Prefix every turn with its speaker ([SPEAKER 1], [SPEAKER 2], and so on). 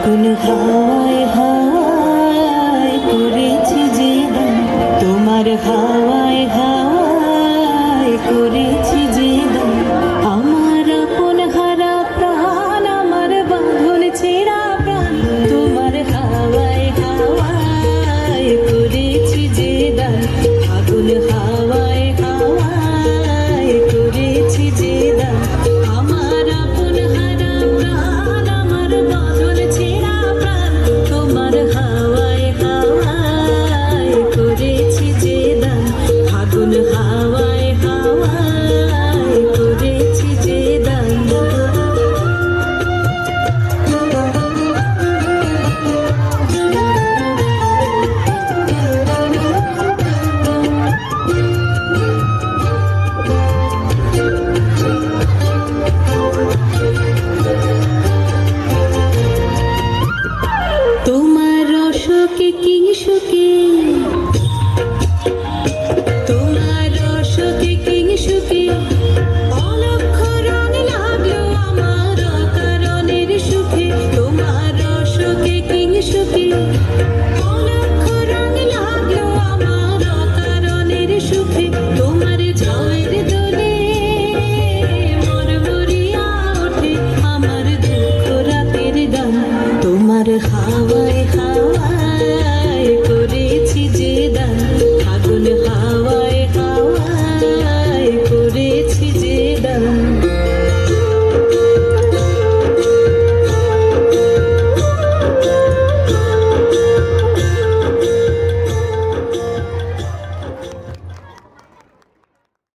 [SPEAKER 1] আগুন হাওয়ায় হাওয়ায় করেছি যে দান, তোমার হাওয়ায় হাওয়ায় করেছি যে দান। আমার আপন হারা প্রাণ, আমার বাঁধন ছেঁড়া প্রাণ, তোমার হাওয়ায় হাওয়ায় করেছি যে দান। আগুন হাওয়ায় হাওয়ায় করেছি যে দান। আমার আপন হারা প্রাণ, আমার বাঁধন ছেঁড়া প্রাণ, তোমার হাওয়ায় হাওয়ায় করেছি যে দান। আগুন হাওয়ায় হাওয়ায় করেছি যে দান। তোমার রসকে কিংসুকে, তোমার রসকে কিংসুকে, অলক্ষ রং লাগলো আমার অকারণের সুখে। তোমার রসকে কিংসুকে, অলক্ষ রং লাগলো আমার অকারণের সুখে। তোমার ঝড়ের দোলে মরমরিয়া ওঠে আমার দুঃখ রাতের গান। তোমার হাওয়া